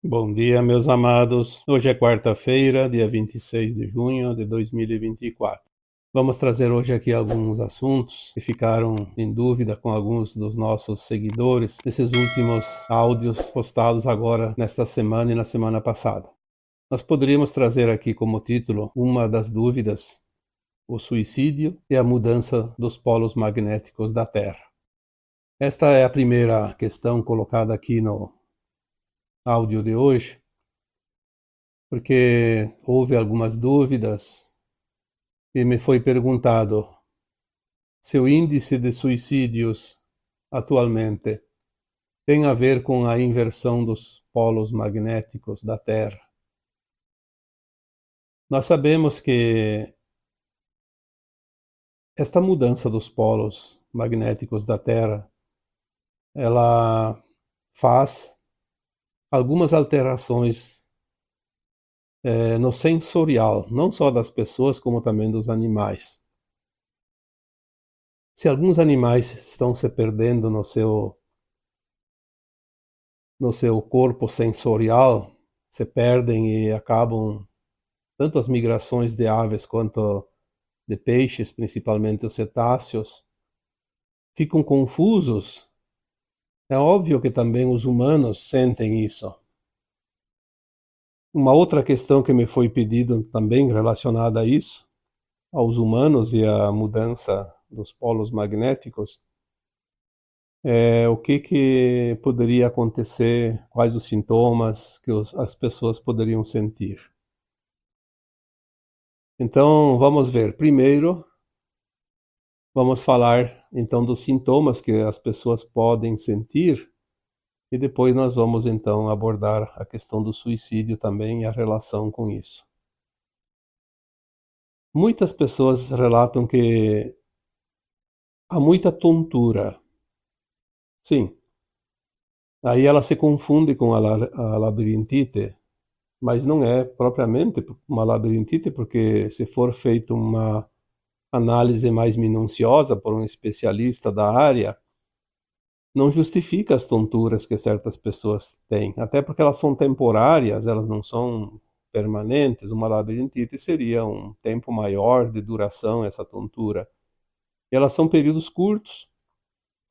Bom dia, meus amados. Hoje é quarta-feira, dia 26 de junho de 2024. Vamos trazer hoje aqui alguns assuntos que ficaram em dúvida com alguns dos nossos seguidores nesses últimos áudios postados agora nesta semana e na semana passada. Nós poderíamos trazer aqui como título uma das dúvidas: o suicídio e a mudança dos polos magnéticos da Terra. Esta é a primeira questão colocada aqui no áudio de hoje, porque houve algumas dúvidas e me foi perguntado se o índice de suicídios atualmente tem a ver com a inversão dos polos magnéticos da Terra. Nós sabemos que esta mudança dos polos magnéticos da Terra, ela faz algumas alterações no sensorial, não só das pessoas, como também dos animais. Se alguns animais estão se perdendo no seu corpo sensorial, se perdem e acabam, tanto as migrações de aves quanto de peixes, principalmente os cetáceos, ficam confusos. É óbvio que também os humanos sentem isso. Uma outra questão que me foi pedido também relacionada a isso, aos humanos e à mudança dos polos magnéticos, é o que poderia acontecer, quais os sintomas que as pessoas poderiam sentir. Então, vamos ver. Primeiro, vamos falar então dos sintomas que as pessoas podem sentir e depois nós vamos então abordar a questão do suicídio também e a relação com isso. Muitas pessoas relatam que há muita tontura. Sim, aí ela se confunde com a labirintite, mas não é propriamente uma labirintite, porque se for feita uma análise mais minuciosa por um especialista da área, não justifica as tonturas que certas pessoas têm, até porque elas são temporárias, elas não são permanentes. Uma labirintite seria um tempo maior de duração, essa tontura. E elas são períodos curtos,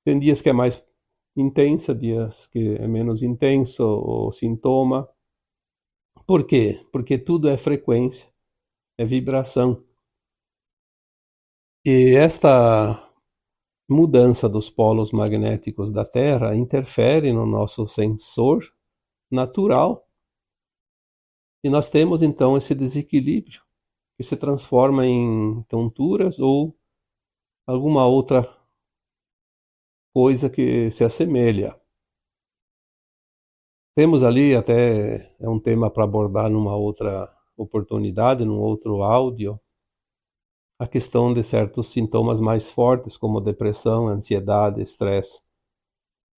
tem dias que é mais intensa, dias que é menos intenso o sintoma. Por quê? Porque tudo é frequência, é vibração. E esta mudança dos polos magnéticos da Terra interfere no nosso sensor natural. E nós temos então esse desequilíbrio que se transforma em tonturas ou alguma outra coisa que se assemelha. Temos ali até, é um tema para abordar numa outra oportunidade, num outro áudio, a questão de certos sintomas mais fortes, como depressão, ansiedade, estresse,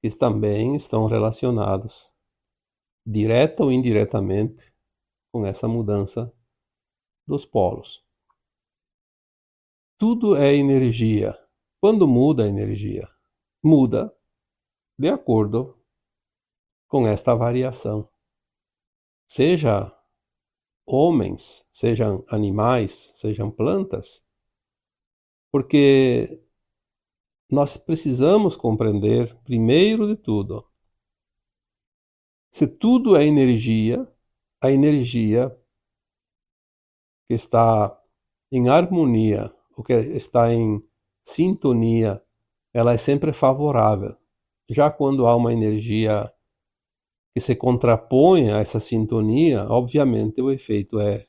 que também estão relacionados, direta ou indiretamente, com essa mudança dos polos. Tudo é energia. Quando muda a energia, muda de acordo com esta variação. Seja homens, sejam animais, sejam plantas, porque nós precisamos compreender, primeiro de tudo, se tudo é energia, a energia que está em harmonia, o que está em sintonia, ela é sempre favorável. Já quando há uma energia que se contrapõe a essa sintonia, obviamente o efeito é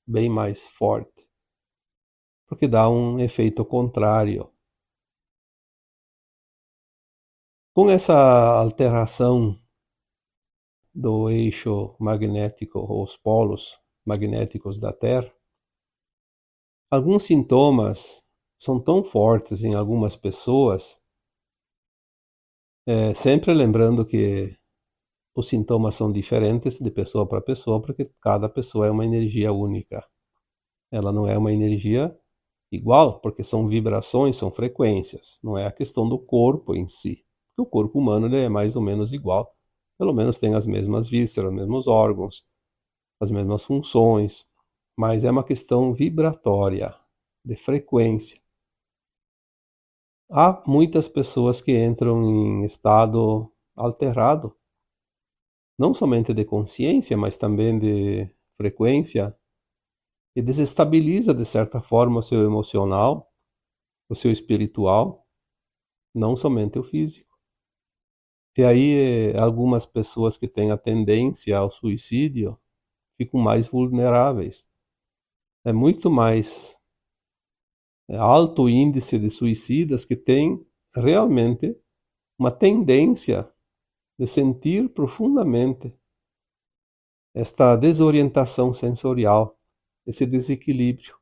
bem mais forte, porque dá um efeito contrário. Com essa alteração do eixo magnético, ou os polos magnéticos da Terra, alguns sintomas são tão fortes em algumas pessoas, sempre lembrando que os sintomas são diferentes de pessoa para pessoa, porque cada pessoa é uma energia única. Ela não é uma energia igual, porque são vibrações, são frequências. Não é a questão do corpo em si. Porque o corpo humano ele é mais ou menos igual. pelo menos tem as mesmas vísceras, os mesmos órgãos, as mesmas funções, mas é uma questão vibratória, de frequência. Há muitas pessoas que entram em estado alterado, não somente de consciência, mas também de frequência, e desestabiliza de certa forma o seu emocional, o seu espiritual, não somente o físico. E aí algumas pessoas que têm a tendência ao suicídio ficam mais vulneráveis. É muito mais alto o índice de suicidas que têm realmente uma tendência de sentir profundamente esta desorientação sensorial, esse desequilíbrio.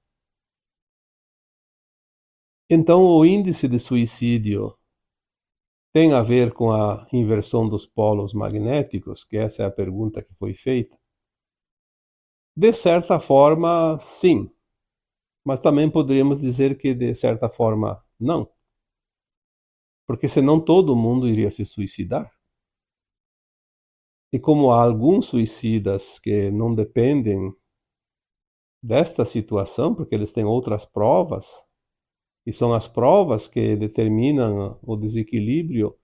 Então, o índice de suicídio tem a ver com a inversão dos polos magnéticos, que essa é a pergunta que foi feita? De certa forma, sim, mas também poderíamos dizer que de certa forma não, porque senão todo mundo iria se suicidar. E como há alguns suicidas que não dependem desta situação, porque eles têm outras provas, e são as provas que determinam o desequilíbrio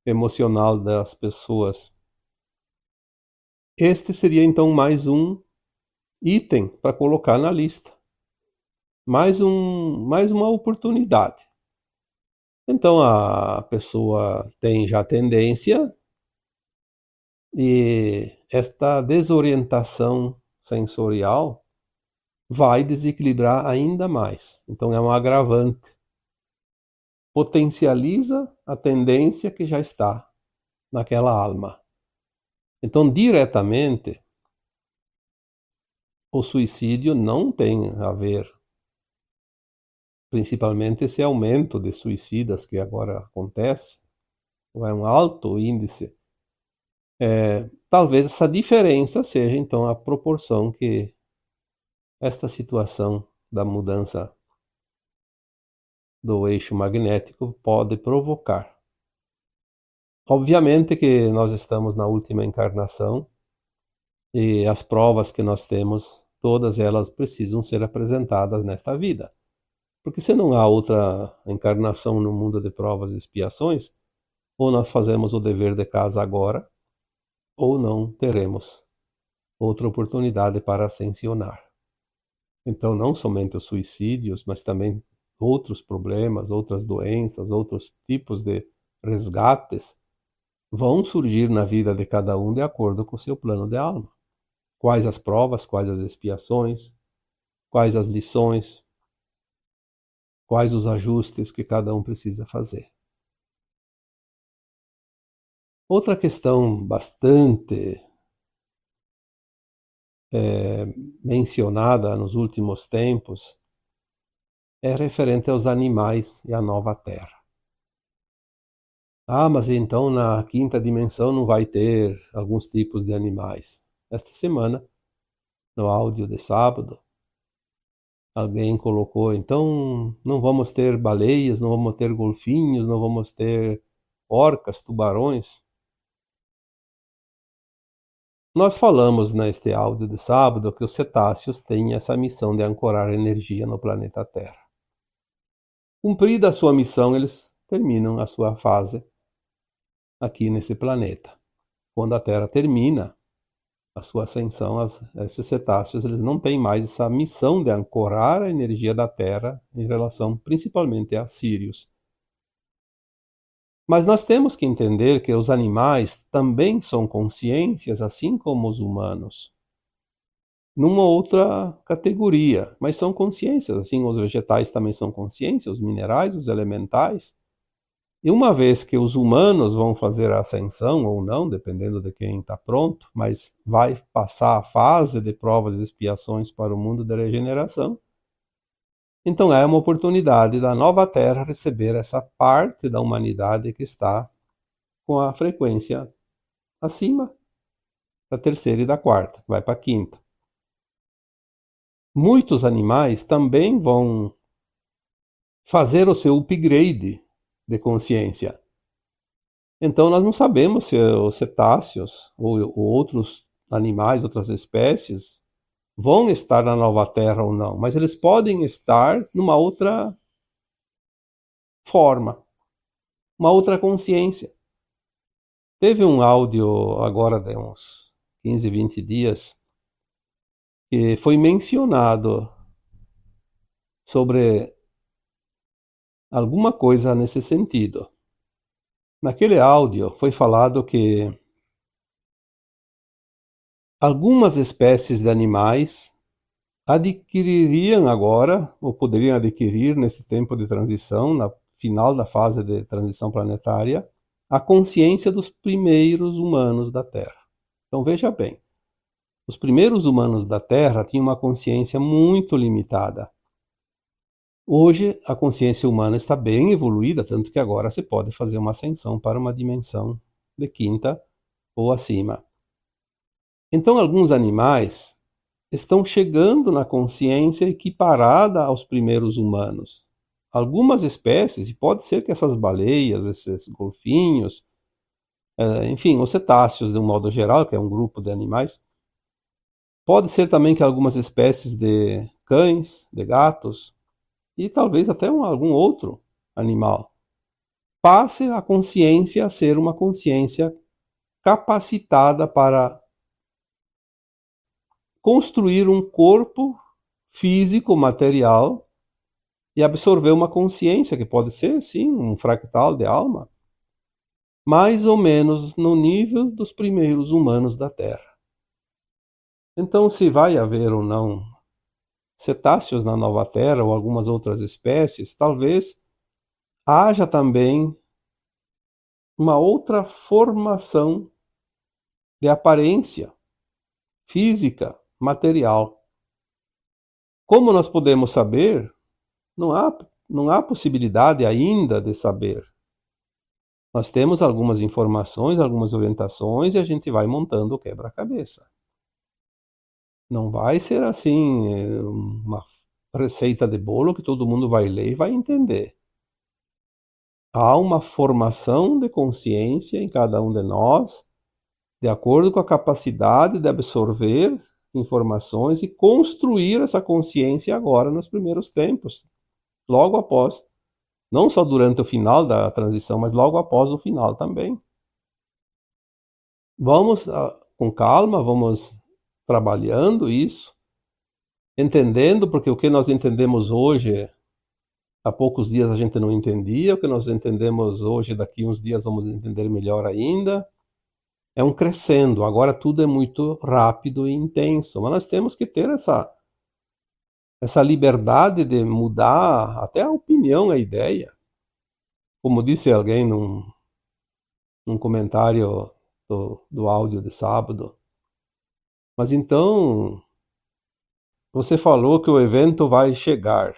emocional das pessoas. Este seria então mais um item para colocar na lista. Mais uma oportunidade. Então a pessoa tem já tendência e esta desorientação sensorial vai desequilibrar ainda mais. Então é um agravante. Potencializa a tendência que já está naquela alma. Então, diretamente, o suicídio não tem a ver, principalmente esse aumento de suicidas que agora acontece, é um alto índice. Talvez essa diferença seja, então, a proporção que esta situação da mudança do eixo magnético pode provocar. Obviamente que nós estamos na última encarnação e as provas que nós temos, todas elas precisam ser apresentadas nesta vida. Porque se não há outra encarnação no mundo de provas e expiações, ou nós fazemos o dever de casa agora, ou não teremos outra oportunidade para ascensionar. Então, não somente os suicídios, mas também outros problemas, outras doenças, outros tipos de resgates vão surgir na vida de cada um de acordo com o seu plano de alma. Quais as provas, quais as expiações, quais as lições, quais os ajustes que cada um precisa fazer. Outra questão bastante mencionada nos últimos tempos é referente aos animais e à nova Terra. Ah, mas então na quinta dimensão não vai ter alguns tipos de animais. Esta semana, no áudio de sábado, alguém colocou, então não vamos ter baleias, não vamos ter golfinhos, não vamos ter orcas, tubarões. Nós falamos neste áudio de sábado que os cetáceos têm essa missão de ancorar energia no planeta Terra. Cumprida a sua missão, eles terminam a sua fase aqui nesse planeta. Quando a Terra termina a sua ascensão, esses cetáceos eles não têm mais essa missão de ancorar a energia da Terra em relação principalmente a Sírios. Mas nós temos que entender que os animais também são consciências, assim como os humanos, numa outra categoria, mas são consciências, assim os vegetais também são consciências, os minerais, os elementais. E uma vez que os humanos vão fazer a ascensão ou não, dependendo de quem está pronto, mas vai passar a fase de provas e expiações para o mundo da regeneração, então é uma oportunidade da nova Terra receber essa parte da humanidade que está com a frequência acima da terceira e da quarta, que vai para a quinta. Muitos animais também vão fazer o seu upgrade de consciência. Então nós não sabemos se os cetáceos ou outros animais, outras espécies, vão estar na nova Terra ou não, mas eles podem estar numa outra forma, uma outra consciência. Teve um áudio agora de uns 15, 20 dias que foi mencionado sobre alguma coisa nesse sentido. Naquele áudio foi falado que algumas espécies de animais adquiririam agora, ou poderiam adquirir nesse tempo de transição, na final da fase de transição planetária, a consciência dos primeiros humanos da Terra. Então veja bem, os primeiros humanos da Terra tinham uma consciência muito limitada. Hoje a consciência humana está bem evoluída, tanto que agora se pode fazer uma ascensão para uma dimensão de quinta ou acima. Então alguns animais estão chegando na consciência equiparada aos primeiros humanos. Algumas espécies, e pode ser que essas baleias, esses golfinhos, enfim, os cetáceos de um modo geral, que é um grupo de animais, pode ser também que algumas espécies de cães, de gatos, e talvez até algum outro animal, passe a consciência a ser uma consciência capacitada para construir um corpo físico, material, e absorver uma consciência, que pode ser, sim, um fractal de alma, mais ou menos no nível dos primeiros humanos da Terra. Então, se vai haver ou não cetáceos na nova Terra ou algumas outras espécies, talvez haja também uma outra formação de aparência física, material. Como nós podemos saber? Não há possibilidade ainda de saber. Nós temos algumas informações, algumas orientações e a gente vai montando o quebra-cabeça. Não vai ser assim uma receita de bolo que todo mundo vai ler e vai entender. Há uma formação de consciência em cada um de nós, de acordo com a capacidade de absorver informações e construir essa consciência agora nos primeiros tempos, logo após, não só durante o final da transição, mas logo após o final também. Vamos com calma, vamos trabalhando isso, entendendo, porque o que nós entendemos hoje, há poucos dias a gente não entendia, o que nós entendemos hoje, daqui uns dias vamos entender melhor ainda. É um crescendo, agora tudo é muito rápido e intenso, mas nós temos que ter essa liberdade de mudar até a opinião, a ideia. Como disse alguém num comentário do áudio de sábado, mas então você falou que o evento vai chegar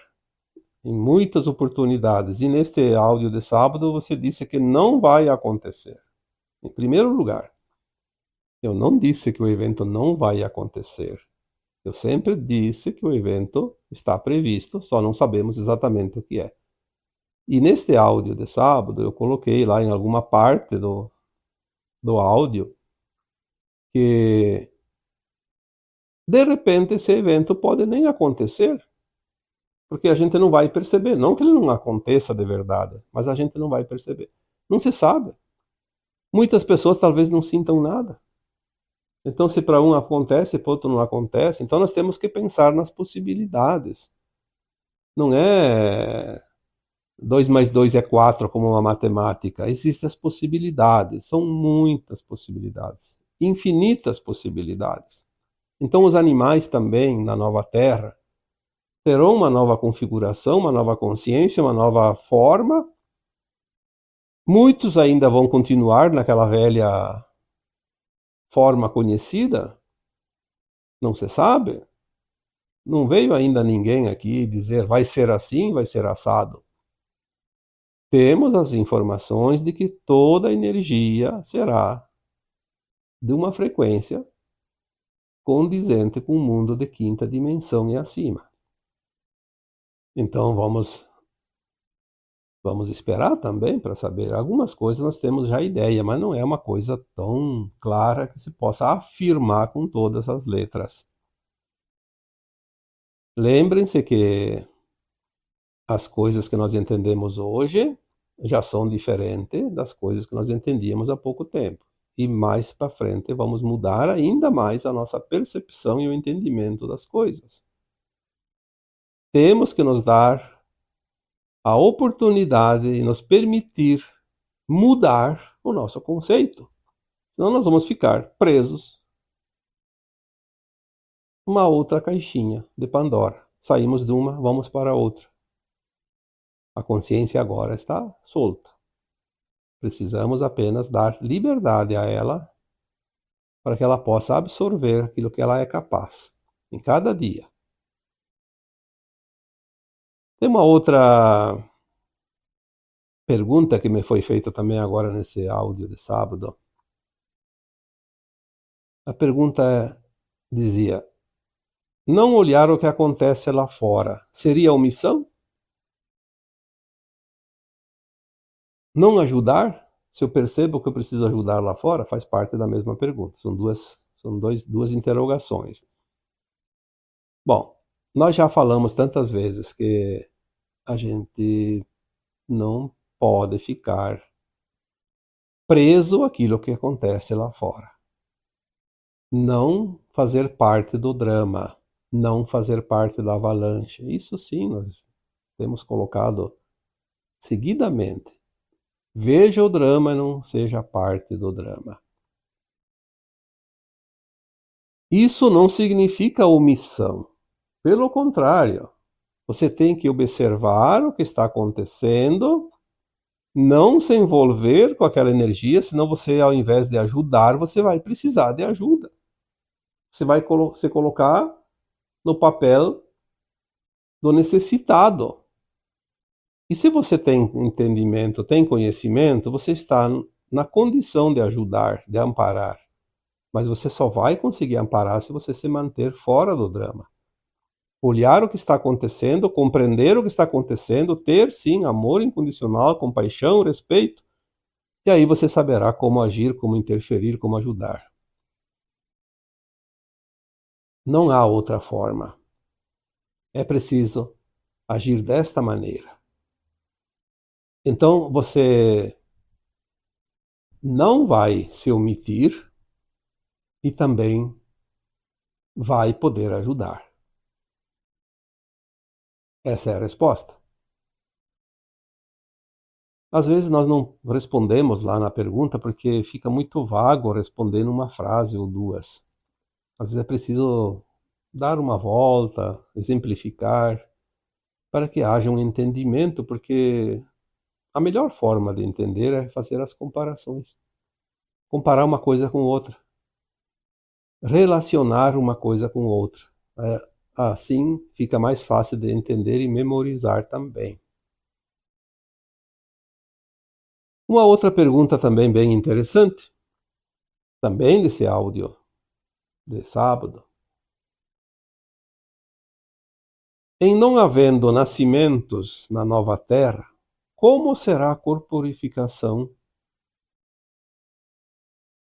em muitas oportunidades, e neste áudio de sábado você disse que não vai acontecer. Em primeiro lugar, eu não disse que o evento não vai acontecer. Eu sempre disse que o evento está previsto, só não sabemos exatamente o que é. E neste áudio de sábado, eu coloquei lá em alguma parte do áudio que, de repente, esse evento pode nem acontecer, porque a gente não vai perceber. Não que ele não aconteça de verdade, mas a gente não vai perceber. Não se sabe. Muitas pessoas talvez não sintam nada. Então, se para um acontece, para outro não acontece, então nós temos que pensar nas possibilidades. Não é 2 mais 2 é 4 como uma matemática. Existem as possibilidades, são muitas possibilidades, infinitas possibilidades. Então os animais também, na nova Terra, terão uma nova configuração, uma nova consciência, uma nova forma. Muitos ainda vão continuar naquela velha forma conhecida, não se sabe. Não veio ainda ninguém aqui dizer vai ser assim, vai ser assado. Temos as informações de que toda a energia será de uma frequência condizente com o mundo de quinta dimensão e acima. Então vamos Vamos esperar também para saber. Algumas coisas nós temos já ideia, mas não é uma coisa tão clara que se possa afirmar com todas as letras. Lembrem-se que as coisas que nós entendemos hoje já são diferentes das coisas que nós entendíamos há pouco tempo. E mais para frente vamos mudar ainda mais a nossa percepção e o entendimento das coisas. Temos que nos dar a oportunidade e nos permitir mudar o nosso conceito. Senão nós vamos ficar presos numa outra caixinha de Pandora. Saímos de uma, vamos para outra. A consciência agora está solta. Precisamos apenas dar liberdade a ela para que ela possa absorver aquilo que ela é capaz em cada dia. Tem uma outra pergunta que me foi feita também agora nesse áudio de sábado. A pergunta dizia: não olhar o que acontece lá fora seria omissão? Não ajudar? Se eu percebo que eu preciso ajudar lá fora, faz parte da mesma pergunta. São duas interrogações. Bom, nós já falamos tantas vezes que a gente não pode ficar preso àquilo que acontece lá fora. Não fazer parte do drama, não fazer parte da avalanche. Isso sim, nós temos colocado seguidamente. Veja o drama e não seja parte do drama. Isso não significa omissão. Pelo contrário, você tem que observar o que está acontecendo, não se envolver com aquela energia, senão você, ao invés de ajudar, você vai precisar de ajuda. Você vai se colocar no papel do necessitado. E se você tem entendimento, tem conhecimento, você está na condição de ajudar, de amparar. Mas você só vai conseguir amparar se você se manter fora do drama. Olhar o que está acontecendo, compreender o que está acontecendo, ter sim amor incondicional, compaixão, respeito, e aí você saberá como agir, como interferir, como ajudar. Não há outra forma. É preciso agir desta maneira. Então você não vai se omitir e também vai poder ajudar. Essa é a resposta. Às vezes nós não respondemos lá na pergunta porque fica muito vago responder numa frase ou duas. Às vezes é preciso dar uma volta, exemplificar, para que haja um entendimento, porque a melhor forma de entender é fazer as comparações. Comparar uma coisa com outra. Relacionar uma coisa com outra. Assim fica mais fácil de entender e memorizar também. Uma outra pergunta também bem interessante, também desse áudio de sábado. Em não havendo nascimentos na nova terra, como será a corporificação?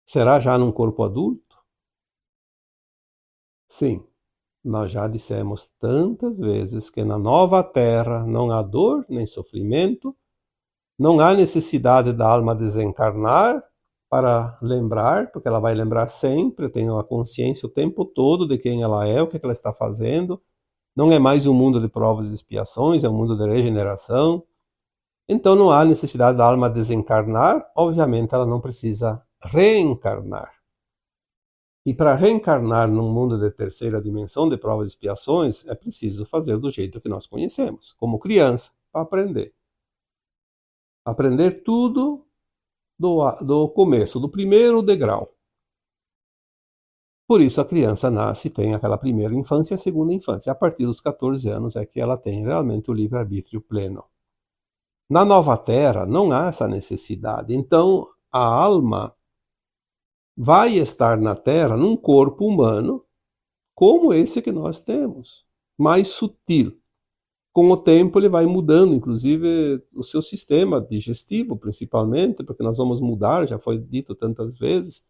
Será já num corpo adulto? Sim, nós já dissemos tantas vezes que na nova terra não há dor nem sofrimento, não há necessidade da alma desencarnar para lembrar, porque ela vai lembrar sempre, tem a consciência o tempo todo de quem ela é, o que ela está fazendo. Não é mais um mundo de provas e expiações, é um mundo de regeneração. Então não há necessidade da alma desencarnar, obviamente ela não precisa reencarnar. E para reencarnar num mundo de terceira dimensão de provas e expiações, é preciso fazer do jeito que nós conhecemos, como criança, para aprender. Aprender tudo do começo, do primeiro degrau. Por isso a criança nasce e tem aquela primeira infância e a segunda infância. A partir dos 14 anos é que ela tem realmente o livre-arbítrio pleno. Na nova terra não há essa necessidade. Então a alma vai estar na terra num corpo humano como esse que nós temos, mais sutil. com o tempo ele vai mudando, inclusive o seu sistema digestivo, principalmente, porque nós vamos mudar, já foi dito tantas vezes,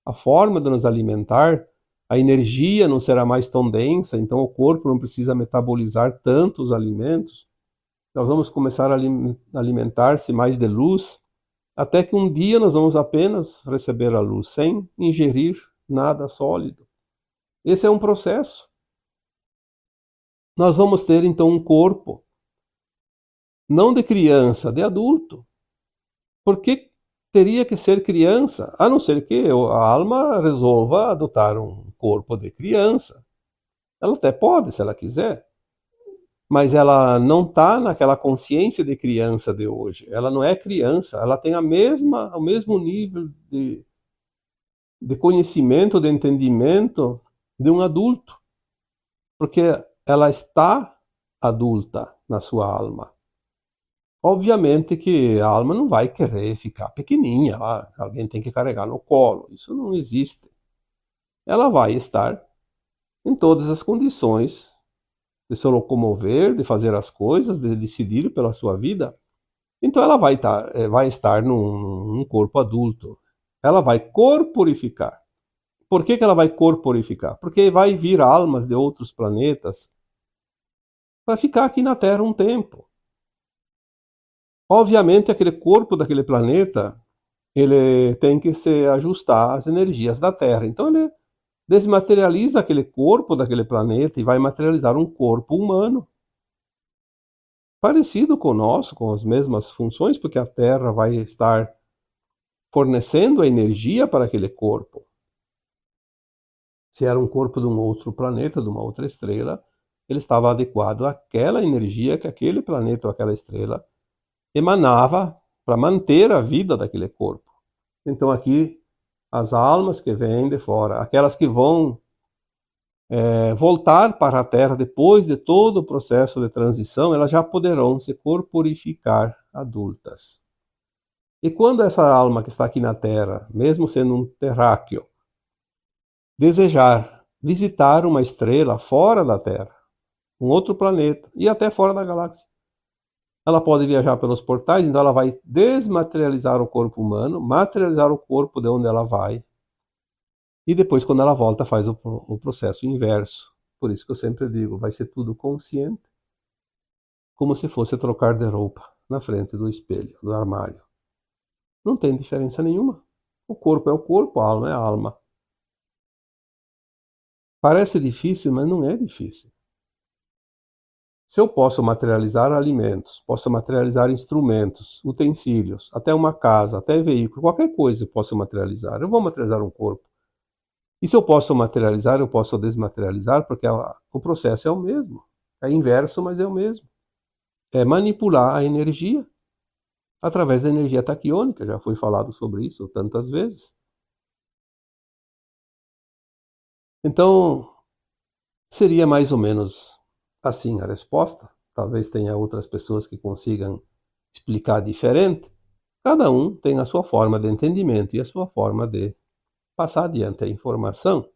a forma de nos alimentar, a energia não será mais tão densa, então o corpo não precisa metabolizar tanto os alimentos. Nós vamos começar a alimentar-se mais de luz, até que um dia nós vamos apenas receber a luz, sem ingerir nada sólido. Esse é um processo. Nós vamos ter então um corpo, não de criança, de adulto. Por que teria que ser criança? A não ser que a alma resolva adotar um corpo de criança. Ela até pode, se ela quiser. Mas ela não está naquela consciência de criança de hoje. Ela não é criança, ela tem o mesmo nível de conhecimento, de entendimento de um adulto. Porque ela está adulta na sua alma. Obviamente que a alma não vai querer ficar pequenininha, alguém tem que carregar no colo, isso não existe. Ela vai estar em todas as condições de se locomover, de fazer as coisas, de decidir pela sua vida. Então ela vai estar num corpo adulto. Ela vai corporificar. Por que ela vai corporificar? Porque vai vir almas de outros planetas para ficar aqui na Terra um tempo. Obviamente, aquele corpo daquele planeta, ele tem que se ajustar às energias da Terra. Então, ele desmaterializa aquele corpo daquele planeta e vai materializar um corpo humano. Parecido com o nosso, com as mesmas funções, porque a Terra vai estar fornecendo a energia para aquele corpo. Se era um corpo de um outro planeta, de uma outra estrela, ele estava adequado àquela energia que aquele planeta ou aquela estrela emanava para manter a vida daquele corpo. Então aqui, as almas que vêm de fora, aquelas que vão voltar para a Terra depois de todo o processo de transição, elas já poderão se corporificar adultas. E quando essa alma que está aqui na Terra, mesmo sendo um terráqueo, desejar visitar uma estrela fora da Terra, um outro planeta, e até fora da galáxia, ela pode viajar pelos portais, então ela vai desmaterializar o corpo humano, materializar o corpo de onde ela vai, e depois, quando ela volta, faz o processo inverso. Por isso que eu sempre digo, vai ser tudo consciente, como se fosse trocar de roupa na frente do espelho, do armário. Não tem diferença nenhuma. O corpo é o corpo, a alma é a alma. Parece difícil, mas não é difícil. Se eu posso materializar alimentos, posso materializar instrumentos, utensílios, até uma casa, até veículo, qualquer coisa eu posso materializar. Eu vou materializar um corpo. E se eu posso materializar, eu posso desmaterializar, porque o processo é o mesmo. É inverso, mas é o mesmo. É manipular a energia através da energia taquiônica. Já foi falado sobre isso tantas vezes. Então, seria mais ou menos assim a resposta. Talvez tenha outras pessoas que consigam explicar diferente. Cada um tem a sua forma de entendimento e a sua forma de passar adiante a informação.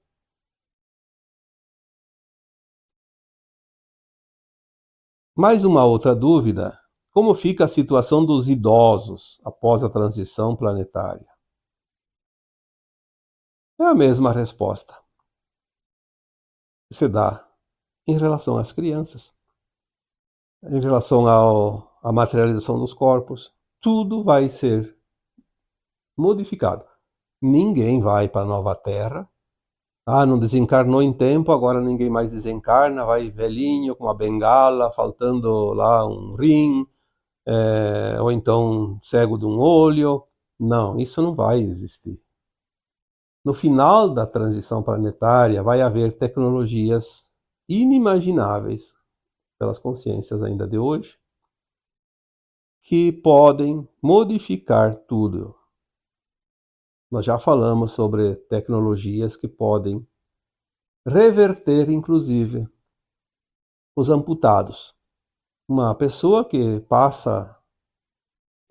Mais uma outra dúvida: como fica a situação dos idosos após a transição planetária? É a mesma resposta que se dá em relação às crianças, em relação à materialização dos corpos. Tudo vai ser modificado. Ninguém vai para a nova Terra. Não desencarnou em tempo, agora ninguém mais desencarna, vai velhinho com uma bengala, faltando lá um rim, ou então cego de um olho. Não, isso não vai existir. No final da transição planetária vai haver tecnologias inimagináveis pelas consciências ainda de hoje, que podem modificar tudo. Nós já falamos sobre tecnologias que podem reverter, inclusive, os amputados. Uma pessoa que passa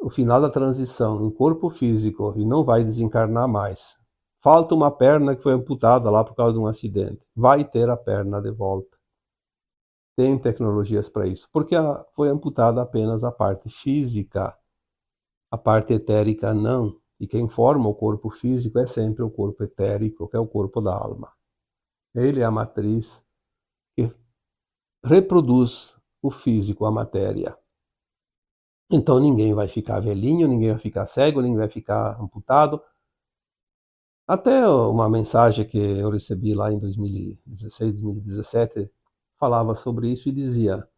o final da transição em corpo físico e não vai desencarnar mais, falta uma perna que foi amputada lá por causa de um acidente, vai ter a perna de volta. tem tecnologias para isso, porque foi amputada apenas a parte física, a parte etérica não. E quem forma o corpo físico é sempre o corpo etérico, que é o corpo da alma. Ele é a matriz que reproduz o físico, a matéria. Então ninguém vai ficar velhinho, ninguém vai ficar cego, ninguém vai ficar amputado. Até uma mensagem que eu recebi lá em 2016, 2017, falava sobre isso e dizia: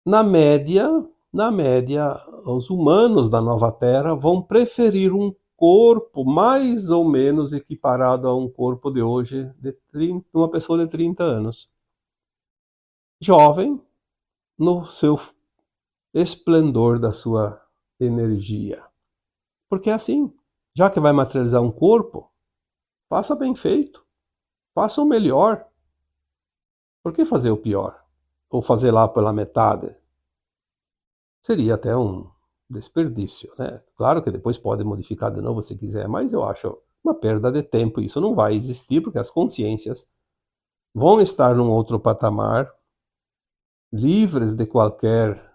na média, os humanos da nova Terra vão preferir um corpo mais ou menos equiparado a um corpo de hoje, de uma pessoa de 30 anos. Jovem, no seu esplendor da sua energia. Porque é assim, já que vai materializar um corpo, faça bem feito, faça o melhor. Por que fazer o pior? Ou fazer lá pela metade? Seria até um desperdício, né? Claro que depois pode modificar de novo se quiser, mas eu acho uma perda de tempo. Isso não vai existir porque as consciências vão estar num outro patamar, livres de qualquer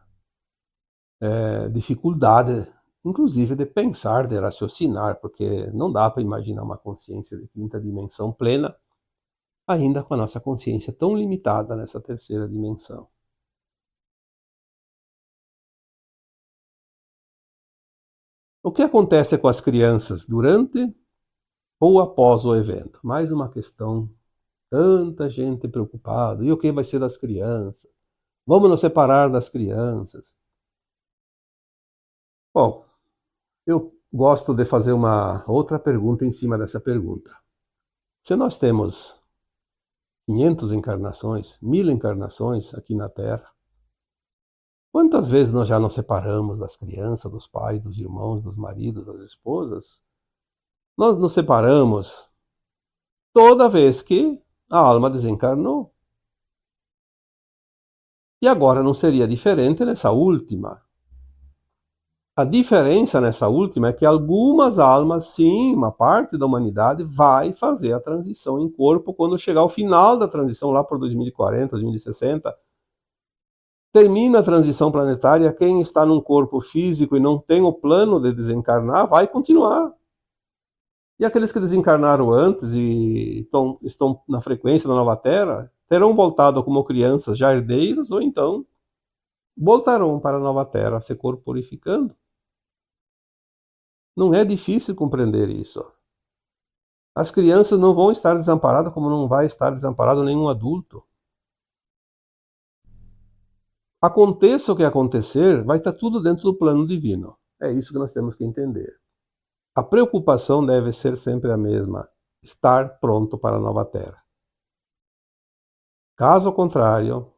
dificuldade, inclusive de pensar, de raciocinar, porque não dá para imaginar uma consciência de quinta dimensão plena, ainda com a nossa consciência tão limitada nessa terceira dimensão. O que acontece com as crianças durante ou após o evento? Mais uma questão, tanta gente preocupada. E o que vai ser das crianças? Vamos nos separar das crianças? Bom, eu gosto de fazer uma outra pergunta em cima dessa pergunta. Se nós temos 500 encarnações, 1000 encarnações aqui na Terra, quantas vezes nós já nos separamos das crianças, dos pais, dos irmãos, dos maridos, das esposas? Nós nos separamos toda vez que a alma desencarnou. E agora não seria diferente nessa última. A diferença nessa última é que algumas almas, sim, uma parte da humanidade, vai fazer a transição em corpo quando chegar ao final da transição, lá por 2040, 2060. Termina a transição planetária, quem está num corpo físico e não tem o plano de desencarnar, vai continuar. E aqueles que desencarnaram antes e estão na frequência da nova Terra, terão voltado como crianças já herdeiros, ou então voltarão para a nova Terra se corporificando. Não é difícil compreender isso. As crianças não vão estar desamparadas como não vai estar desamparado nenhum adulto. Aconteça o que acontecer, vai estar tudo dentro do plano divino. É isso que nós temos que entender. A preocupação deve ser sempre a mesma: estar pronto para a nova Terra. Caso contrário,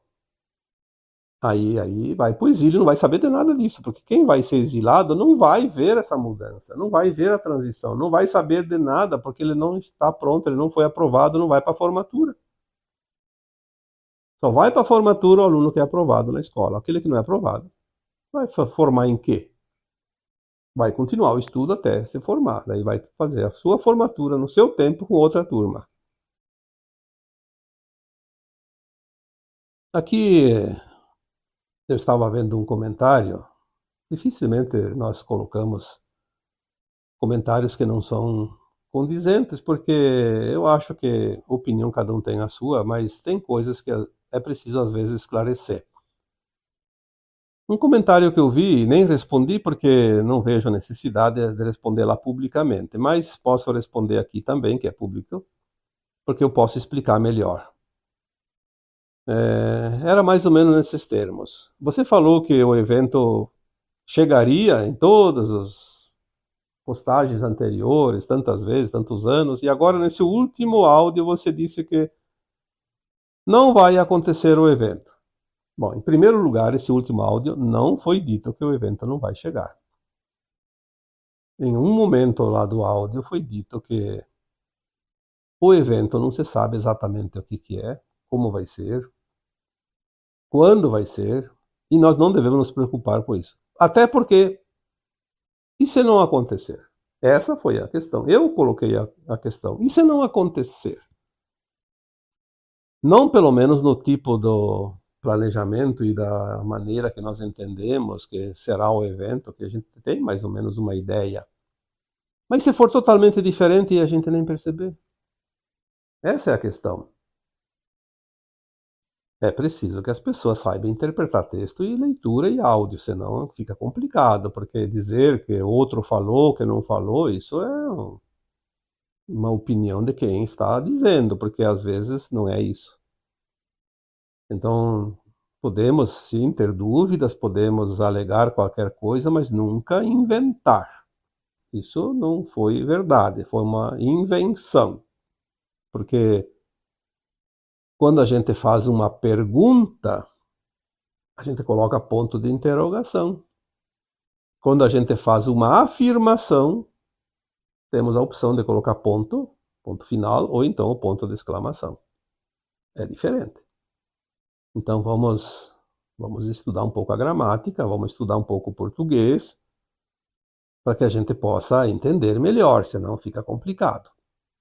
aí vai para o exílio, não vai saber de nada disso, porque quem vai ser exilado não vai ver essa mudança, não vai ver a transição, não vai saber de nada, porque ele não está pronto, ele não foi aprovado, não vai para a formatura. Só vai para a formatura o aluno que é aprovado na escola. Aquele que não é aprovado vai formar em quê? Vai continuar o estudo até se formar, daí vai fazer a sua formatura no seu tempo com outra turma. Aqui eu estava vendo um comentário, dificilmente nós colocamos comentários que não são condizentes, porque eu acho que opinião cada um tem a sua, mas tem coisas que é preciso às vezes esclarecer. Um comentário que eu vi, nem respondi porque não vejo necessidade de responder lá publicamente, mas posso responder aqui também, que é público, porque eu posso explicar melhor. Era mais ou menos nesses termos. Você falou que o evento chegaria em todas as postagens anteriores, tantas vezes, tantos anos, e agora nesse último áudio você disse que não vai acontecer o evento. Bom, em primeiro lugar, esse último áudio não foi dito que o evento não vai chegar. Em um momento lá do áudio foi dito que o evento não se sabe exatamente o que é, como vai ser, quando vai ser, e nós não devemos nos preocupar com isso. Até porque, e se não acontecer? Essa foi a questão. Eu coloquei a questão. E se não acontecer? Não pelo menos no tipo do planejamento e da maneira que nós entendemos que será o evento, que a gente tem mais ou menos uma ideia. Mas se for totalmente diferente e a gente nem perceber? Essa é a questão. É preciso que as pessoas saibam interpretar texto e leitura e áudio, senão fica complicado, porque dizer que outro falou, que não falou, isso é uma opinião de quem está dizendo, porque às vezes não é isso. Então, podemos sim ter dúvidas, podemos alegar qualquer coisa, mas nunca inventar. Isso não foi verdade, foi uma invenção. Porque quando a gente faz uma pergunta, a gente coloca ponto de interrogação. Quando a gente faz uma afirmação, temos a opção de colocar ponto, ponto final, ou então o ponto de exclamação. É diferente. Então vamos estudar um pouco a gramática, vamos estudar um pouco o português, para que a gente possa entender melhor, senão fica complicado.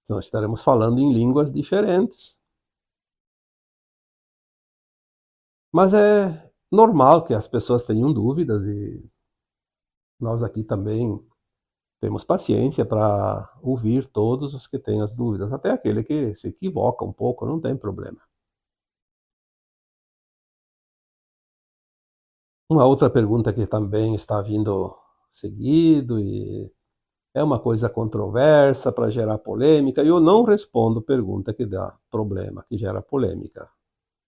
Senão estaremos falando em línguas diferentes. Mas é normal que as pessoas tenham dúvidas e nós aqui também temos paciência para ouvir todos os que têm as dúvidas, até aquele que se equivoca um pouco, não tem problema. Uma outra pergunta que também está vindo seguido e é uma coisa controversa para gerar polêmica, e eu não respondo pergunta que dá problema, que gera polêmica.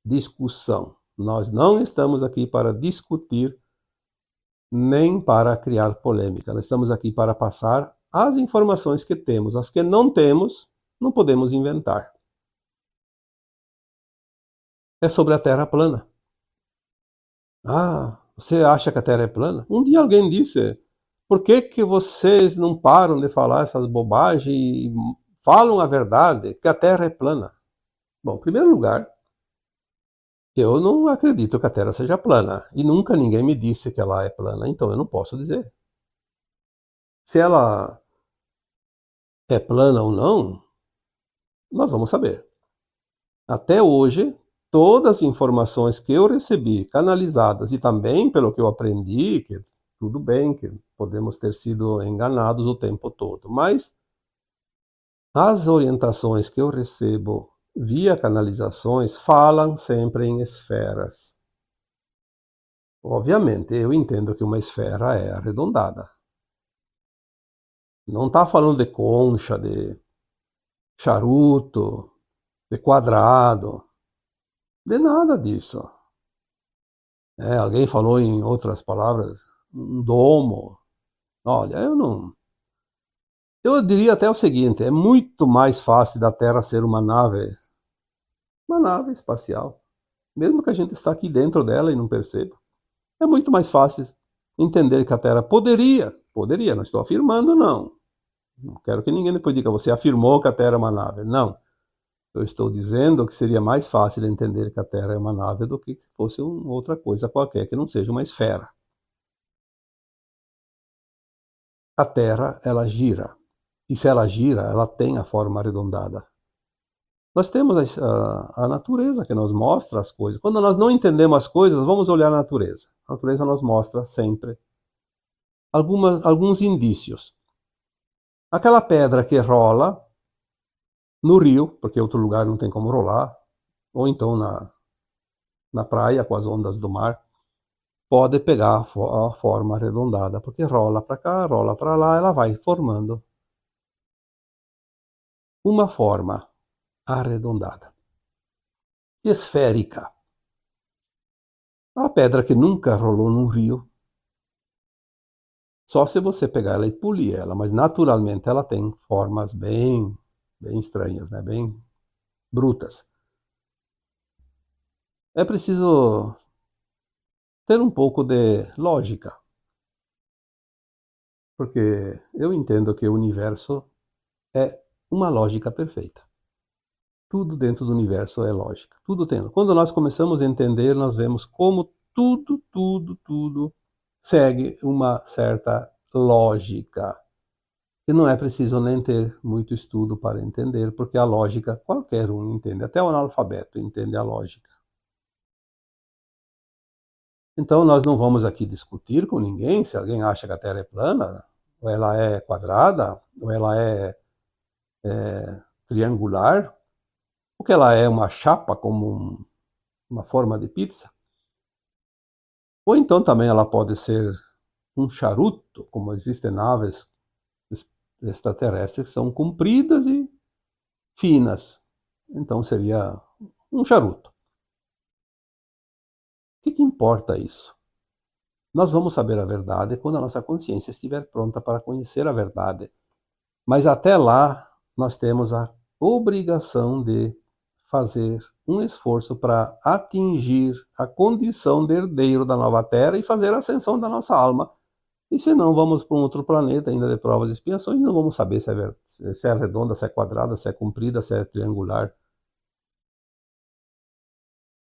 Discussão. Nós não estamos aqui para discutir nem para criar polêmica. Nós estamos aqui para passar as informações que temos. As que não temos, não podemos inventar. É sobre a Terra plana. Ah, você acha que a Terra é plana? Um dia alguém disse, por que vocês não param de falar essas bobagens e falam a verdade, que a Terra é plana? Bom, em primeiro lugar, eu não acredito que a Terra seja plana. E nunca ninguém me disse que ela é plana, então eu não posso dizer. Se ela é plana ou não, nós vamos saber. Até hoje, todas as informações que eu recebi, canalizadas, e também pelo que eu aprendi, que tudo bem, que podemos ter sido enganados o tempo todo, mas as orientações que eu recebo via canalizações falam sempre em esferas. Obviamente, eu entendo que uma esfera é arredondada. Não está falando de concha, de charuto, de quadrado, de nada disso. Alguém falou em outras palavras, um domo. Olha, eu não. Eu diria até o seguinte: é muito mais fácil da Terra ser uma nave espacial, mesmo que a gente está aqui dentro dela e não perceba. É muito mais fácil entender que a Terra poderia, não estou afirmando, não. Não quero que ninguém depois diga, você afirmou que a Terra é uma nave. Não. Eu estou dizendo que seria mais fácil entender que a Terra é uma nave do que fosse outra coisa qualquer, que não seja uma esfera. A Terra, ela gira. E se ela gira, ela tem a forma arredondada. Nós temos a natureza que nos mostra as coisas. Quando nós não entendemos as coisas, vamos olhar a natureza. A natureza nos mostra sempre alguns indícios. Aquela pedra que rola no rio, porque outro lugar não tem como rolar, ou então na praia com as ondas do mar, pode pegar a forma arredondada, porque rola para cá, rola para lá, ela vai formando uma forma arredondada, esférica. A pedra que nunca rolou num rio, só se você pegar ela e polir ela, mas naturalmente ela tem formas bem estranhas, né? Bem brutas. É preciso ter um pouco de lógica, porque eu entendo que o universo é uma lógica perfeita. Tudo dentro do universo é lógica. Tudo tem. Quando nós começamos a entender, nós vemos como tudo segue uma certa lógica. E não é preciso nem ter muito estudo para entender, porque a lógica qualquer um entende, até o analfabeto entende a lógica. Então, nós não vamos aqui discutir com ninguém se alguém acha que a Terra é plana, ou ela é quadrada, ou ela é triangular, ou que ela é uma chapa como uma forma de pizza. Ou então também ela pode ser um charuto, como existem naves extraterrestres que são compridas e finas. Então seria um charuto. O que importa isso? Nós vamos saber a verdade quando a nossa consciência estiver pronta para conhecer a verdade. Mas até lá, nós temos a obrigação de fazer um esforço para atingir a condição de herdeiro da nova terra e fazer a ascensão da nossa alma. E senão vamos para um outro planeta ainda de provas e expiações e não vamos saber se é redonda, se é quadrada, se é comprida, se é triangular.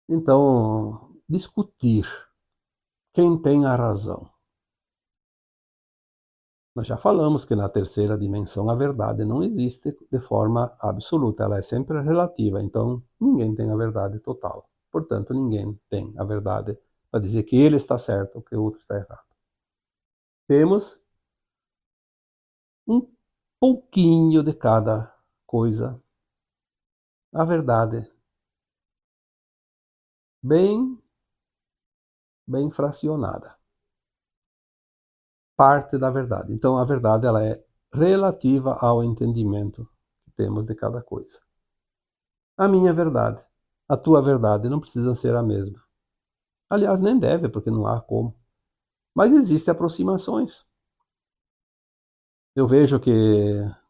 Então, discutir quem tem a razão. Nós já falamos que na terceira dimensão a verdade não existe de forma absoluta, ela é sempre relativa, então ninguém tem a verdade total. Portanto, ninguém tem a verdade para dizer que ele está certo ou que o outro está errado. Temos um pouquinho de cada coisa. A verdade bem fracionada. Parte da verdade. Então a verdade ela é relativa ao entendimento que temos de cada coisa. A minha verdade, a tua verdade não precisa ser a mesma. Aliás, nem deve, porque não há como. Mas existem aproximações. Eu vejo que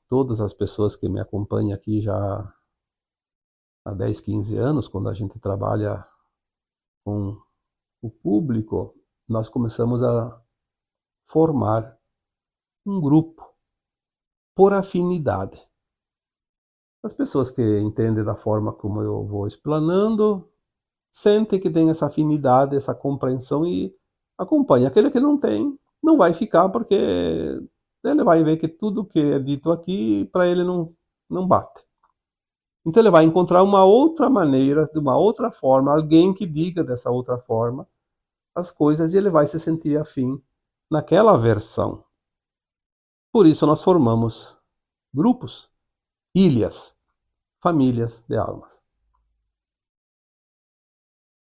todas as pessoas que me acompanham aqui já há 10, 15 anos, quando a gente trabalha com o público, nós começamos a formar um grupo por afinidade. As pessoas que entendem da forma como eu vou explanando, sentem que tem essa afinidade, essa compreensão e acompanha. Aquele que não tem, não vai ficar porque ele vai ver que tudo que é dito aqui, para ele não bate. Então ele vai encontrar uma outra maneira, de uma outra forma, alguém que diga dessa outra forma as coisas e ele vai se sentir afim naquela versão. Por isso nós formamos grupos, ilhas, famílias de almas.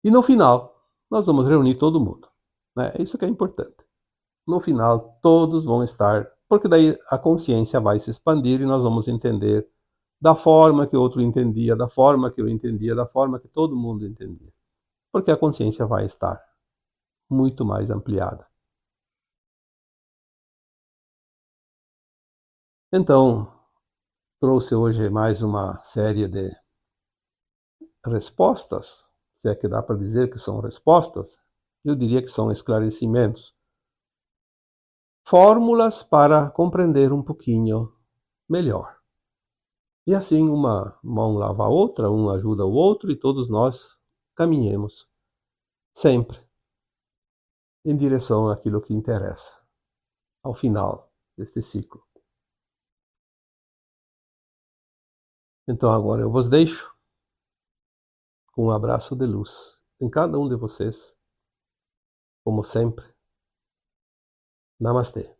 E no final, nós vamos reunir todo mundo. É isso que é importante. No final, todos vão estar, porque daí a consciência vai se expandir e nós vamos entender da forma que o outro entendia, da forma que eu entendia, da forma que todo mundo entendia. Porque a consciência vai estar muito mais ampliada. Então, trouxe hoje mais uma série de respostas, se é que dá para dizer que são respostas, eu diria que são esclarecimentos. Fórmulas para compreender um pouquinho melhor. E assim uma mão lava a outra, um ajuda o outro e todos nós caminhemos sempre em direção àquilo que interessa, ao final deste ciclo. Então agora eu vos deixo com um abraço de luz em cada um de vocês, como sempre. Namastê.